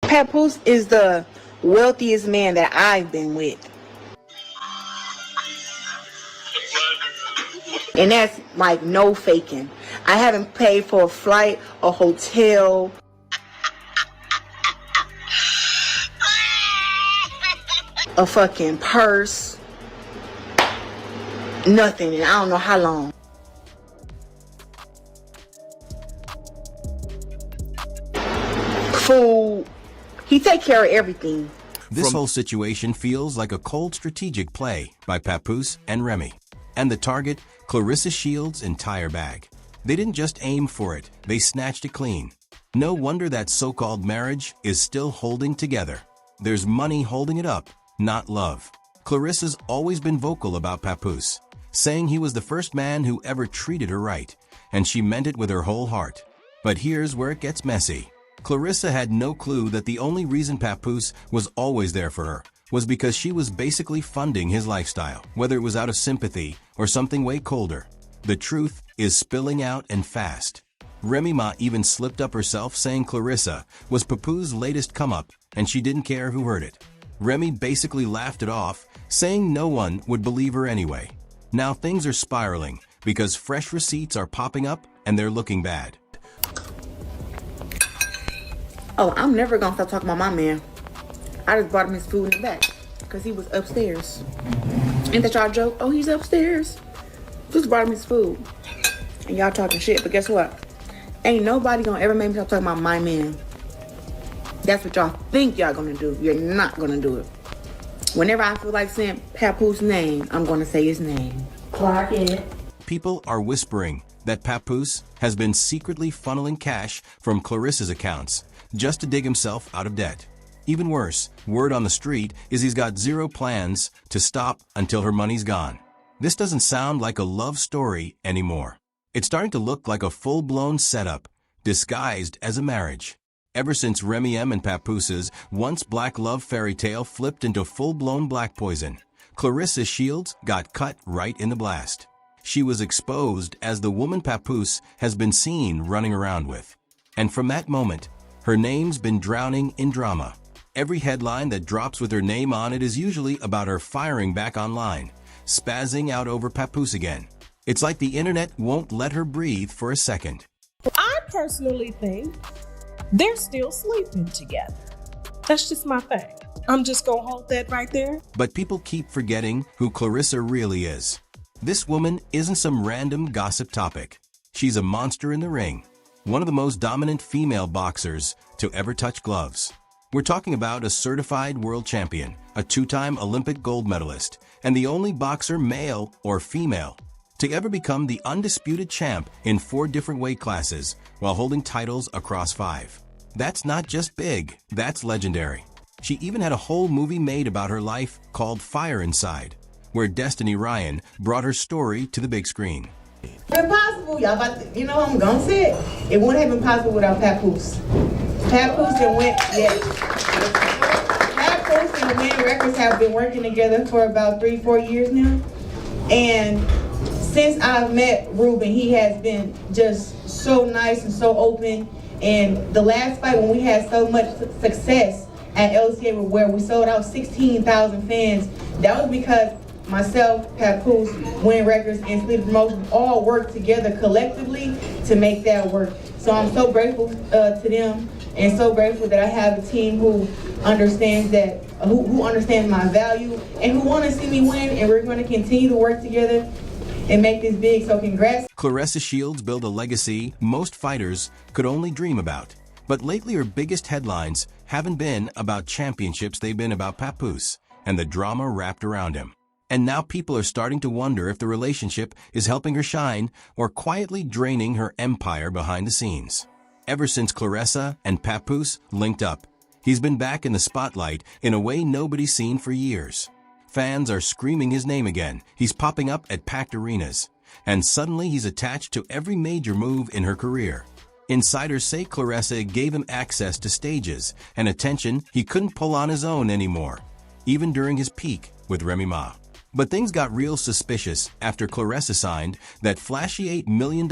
Papoose is the wealthiest man that I've been with. And that's like no faking. I haven't paid for a flight, a hotel, a fucking purse, nothing, and I don't know how long. Food. He take care of everything. This whole situation feels like a cold strategic play by Papoose and Remy. And the target, Clarissa Shields' entire bag. They didn't just aim for it, they snatched it clean. No wonder that so-called marriage is still holding together. There's money holding it up, not love. Clarissa's always been vocal about Papoose, saying he was the first man who ever treated her right, and she meant it with her whole heart. But here's where it gets messy. Clarissa had no clue that the only reason Papoose was always there for her was because she was basically funding his lifestyle, whether it was out of sympathy or something way colder. The truth is spilling out and fast. Remy Ma even slipped up herself saying Clarissa was Papoose's latest come-up and she didn't care who heard it. Remy basically laughed it off, saying no one would believe her anyway. Now things are spiraling because fresh receipts are popping up and they're looking bad. Oh, I'm never gonna stop talking about my man. I just brought him his food in the back because he was upstairs. Ain't that y'all joke? Oh, he's upstairs. Just brought him his food. And y'all talking shit, but guess what? Ain't nobody gonna ever make me stop talking about my man. That's what y'all think y'all gonna do. You're not gonna do it. Whenever I feel like saying Papoose's name, I'm gonna say his name. Clark it. People are whispering that Papoose has been secretly funneling cash from Clarissa's accounts just to dig himself out of debt. Even worse, word on the street is he's got zero plans to stop until her money's gone. This doesn't sound like a love story anymore. It's starting to look like a full-blown setup, disguised as a marriage. Ever since Remy M and Papoose's once black love fairy tale flipped into full-blown black poison, Clarissa Shields got cut right in the blast. She was exposed as the woman Papoose has been seen running around with. And from that moment, her name's been drowning in drama. Every headline that drops with her name on it is usually about her firing back online, spazzing out over Papoose again. It's like the internet won't let her breathe for a second. I personally think they're still sleeping together. That's just my thing. I'm just gonna hold that right there. But people keep forgetting who Clarissa really is. This woman isn't some random gossip topic. She's a monster in the ring, one of the most dominant female boxers to ever touch gloves. We're talking about a certified world champion, a two-time Olympic gold medalist, and the only boxer, male or female, to ever become the undisputed champ in 4 different weight classes while holding titles across 5. That's not just big, that's legendary. She even had a whole movie made about her life called Fire Inside, where Destiny Ryan brought her story to the big screen. Impossible, y'all about to, you know what I'm gonna say it. It wouldn't have been possible without Papoose. Papoose and Win, Papoose and Win Records have been working together for about 3-4 years now. And since I've met Ruben, he has been just so nice and so open. And the last fight when we had so much success at LCA where we sold out 16,000 fans, that was because myself, Papoose, Win Records, and Sleep Promotion all work together collectively to make that work. So I'm so grateful to them, and so grateful that I have a team who understands that, who understands my value, and who want to see me win. And we're going to continue to work together and make this big. So congrats. Clarissa Shields built a legacy most fighters could only dream about. But lately her biggest headlines haven't been about championships, they've been about Papoose and the drama wrapped around him. And now people are starting to wonder if the relationship is helping her shine or quietly draining her empire behind the scenes. Ever since Claressa and Papoose linked up, he's been back in the spotlight in a way nobody's seen for years. Fans are screaming his name again. He's popping up at packed arenas. And suddenly he's attached to every major move in her career. Insiders say Claressa gave him access to stages and attention he couldn't pull on his own anymore, even during his peak with Remy Ma. But things got real suspicious after Claressa signed that flashy $8 million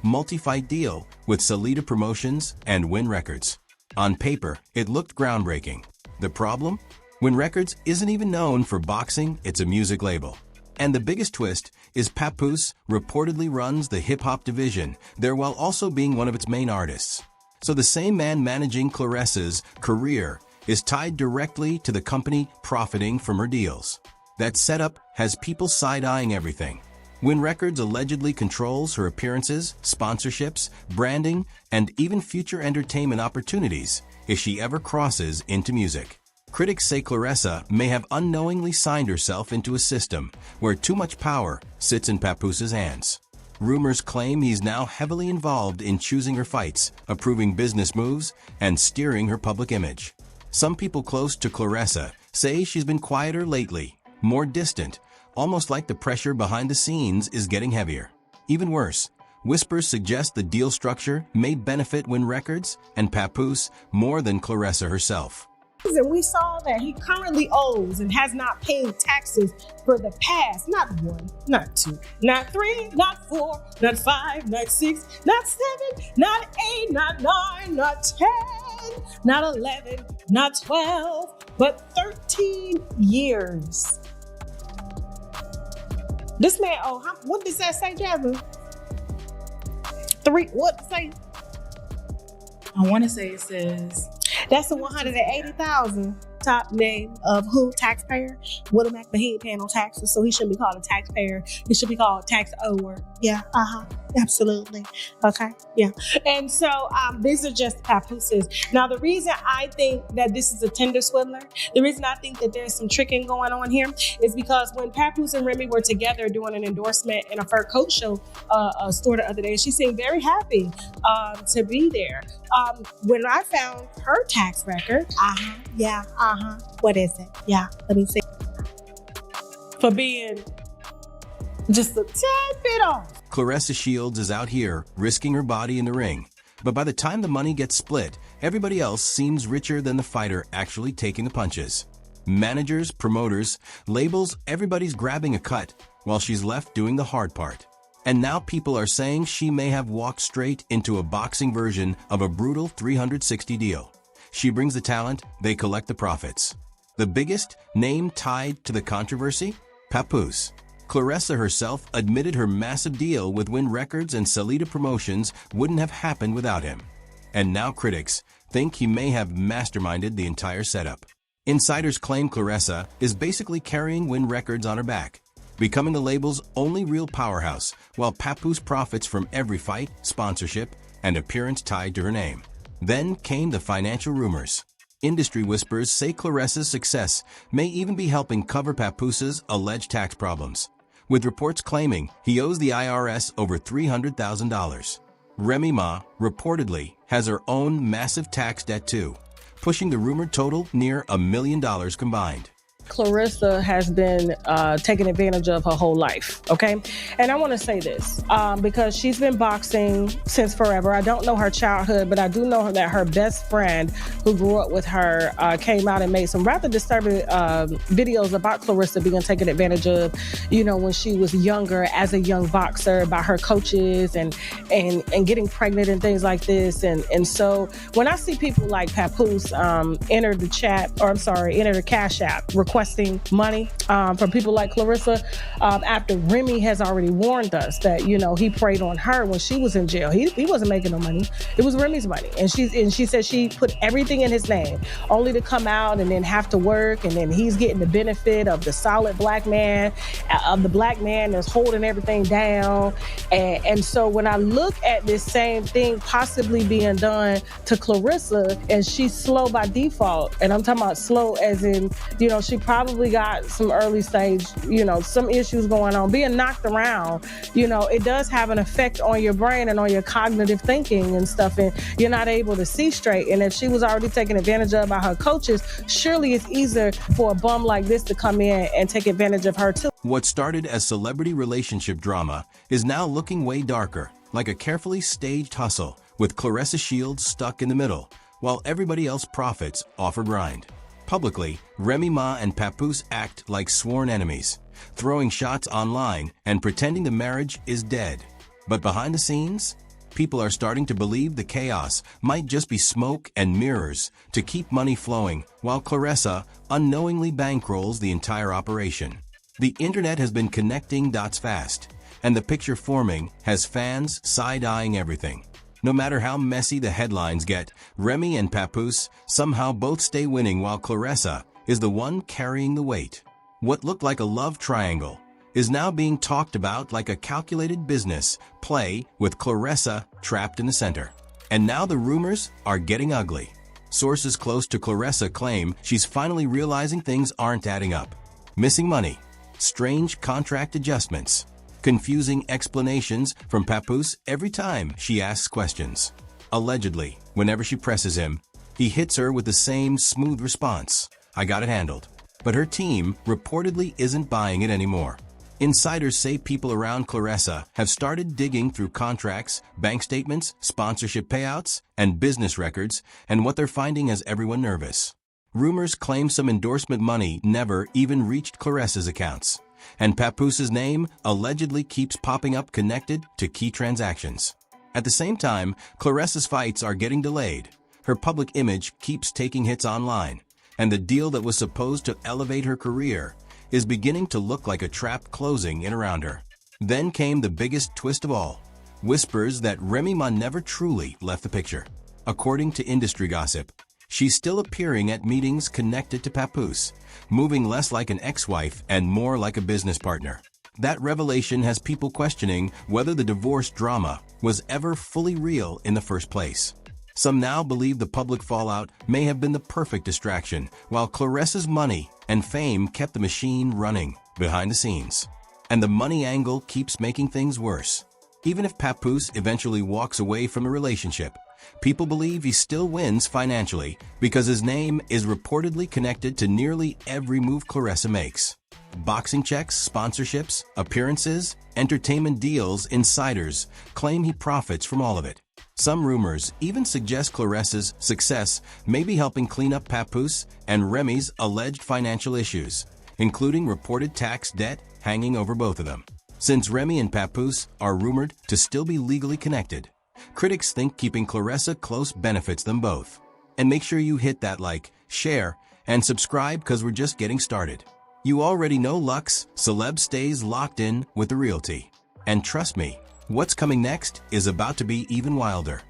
multi-fight deal with Salida Promotions and Win Records. On paper, it looked groundbreaking. The problem? Win Records isn't even known for boxing, it's a music label. And the biggest twist is Papoose reportedly runs the hip-hop division there while also being one of its main artists. So the same man managing Claressa's career is tied directly to the company profiting from her deals. That setup has people side-eyeing everything. Win Records allegedly controls her appearances, sponsorships, branding, and even future entertainment opportunities if she ever crosses into music. Critics say Claressa may have unknowingly signed herself into a system where too much power sits in Papoose's hands. Rumors claim he's now heavily involved in choosing her fights, approving business moves, and steering her public image. Some people close to Claressa say she's been quieter lately, more distant, almost like the pressure behind the scenes is getting heavier. Even worse, whispers suggest the deal structure may benefit Win Records and Papoose more than Claressa herself. And we saw that he currently owes and has not paid taxes for the past, not 1, not 2, not 3, not 4, not 5, not 6, not 7, not 8, not 9, not 10, not 11, not 12, but 13 years. This man, what does that say, Jasmine? 3, what does it say? I want to say it says... That's the 180,000 top name of who? Taxpayer? William Mack, but he ain't paying no taxes, so he shouldn't be called a taxpayer. He should be called tax ower. Yeah, absolutely. Okay, yeah. And so these are just Papooses. Now, the reason I think that this is a tender swindler, the reason I think that there's some tricking going on here is because when Papoose and Remy were together doing an endorsement in a fur coat show store the other day, she seemed very happy to be there. When I found her tax record, what is it? Yeah, let me see. For being just a tad bit off. Claressa Shields is out here risking her body in the ring. But by the time the money gets split, everybody else seems richer than the fighter actually taking the punches. Managers, promoters, labels, everybody's grabbing a cut while she's left doing the hard part. And now people are saying she may have walked straight into a boxing version of a brutal 360 deal. She brings the talent, they collect the profits. The biggest name tied to the controversy? Papoose. Claressa herself admitted her massive deal with Win Records and Salida Promotions wouldn't have happened without him. And now critics think he may have masterminded the entire setup. Insiders claim Claressa is basically carrying Win Records on her back, becoming the label's only real powerhouse, while Papoose profits from every fight, sponsorship, and appearance tied to her name. Then came the financial rumors. Industry whispers say Claressa's success may even be helping cover Papoose's alleged tax problems, with reports claiming he owes the IRS over $300,000. Remy Ma reportedly has her own massive tax debt too, pushing the rumored total near $1 million combined. Clarissa has been taken advantage of her whole life, okay? And I want to say this, because she's been boxing since forever. I don't know her childhood, but I do know that her best friend who grew up with her came out and made some rather disturbing videos about Clarissa being taken advantage of, when she was younger as a young boxer by her coaches and getting pregnant and things like this. And so when I see people like Papoose enter the Cash App, requesting money from people like Clarissa, after Remy has already warned us that, he preyed on her when she was in jail. He wasn't making no money. It was Remy's money. And she said she put everything in his name, only to come out and then have to work. And then he's getting the benefit of the solid black man, of the black man that's holding everything down. And so when I look at this same thing possibly being done to Clarissa, and she's slow by default, and I'm talking about slow as in, she probably got some early stage, some issues going on, being knocked around, it does have an effect on your brain and on your cognitive thinking and stuff, and you're not able to see straight. And if she was already taken advantage of by her coaches, surely it's easier for a bum like this to come in and take advantage of her too. What started as celebrity relationship drama is now looking way darker, like a carefully staged hustle, with Claressa Shields stuck in the middle, while everybody else profits off her grind. Publicly, Remy Ma and Papoose act like sworn enemies, throwing shots online and pretending the marriage is dead. But behind the scenes, people are starting to believe the chaos might just be smoke and mirrors to keep money flowing, while Claressa unknowingly bankrolls the entire operation. The internet has been connecting dots fast, and the picture forming has fans side-eyeing everything. No matter how messy the headlines get, Remy and Papoose somehow both stay winning while Claressa is the one carrying the weight. What looked like a love triangle is now being talked about like a calculated business play with Claressa trapped in the center. And now the rumors are getting ugly. Sources close to Claressa claim she's finally realizing things aren't adding up. Missing money, strange contract adjustments, confusing explanations from Papoose every time she asks questions. Allegedly, whenever she presses him, he hits her with the same smooth response, "I got it handled." But her team reportedly isn't buying it anymore. Insiders say people around Claressa have started digging through contracts, bank statements, sponsorship payouts, and business records, and what they're finding has everyone nervous. Rumors claim some endorsement money never even reached Claressa's accounts, and Papoose's name allegedly keeps popping up connected to key transactions. At the same time, Claressa's fights are getting delayed. Her public image keeps taking hits online, and the deal that was supposed to elevate her career is beginning to look like a trap closing in around her. Then came the biggest twist of all, whispers that Remy Ma never truly left the picture. According to industry gossip, she's still appearing at meetings connected to Papoose, moving less like an ex-wife and more like a business partner. That revelation has people questioning whether the divorce drama was ever fully real in the first place. Some now believe the public fallout may have been the perfect distraction, while Claressa's money and fame kept the machine running behind the scenes. And the money angle keeps making things worse. Even if Papoose eventually walks away from the relationship, people believe he still wins financially because his name is reportedly connected to nearly every move Claressa makes. Boxing checks, sponsorships, appearances, entertainment deals, insiders claim he profits from all of it. Some rumors even suggest Claressa's success may be helping clean up Papoose and Remy's alleged financial issues, including reported tax debt hanging over both of them. Since Remy and Papoose are rumored to still be legally connected, critics think keeping Claressa close benefits them both. And make sure you hit that like, share, and subscribe because we're just getting started. You already know Lux Celeb stays locked in with the realty. And trust me, what's coming next is about to be even wilder.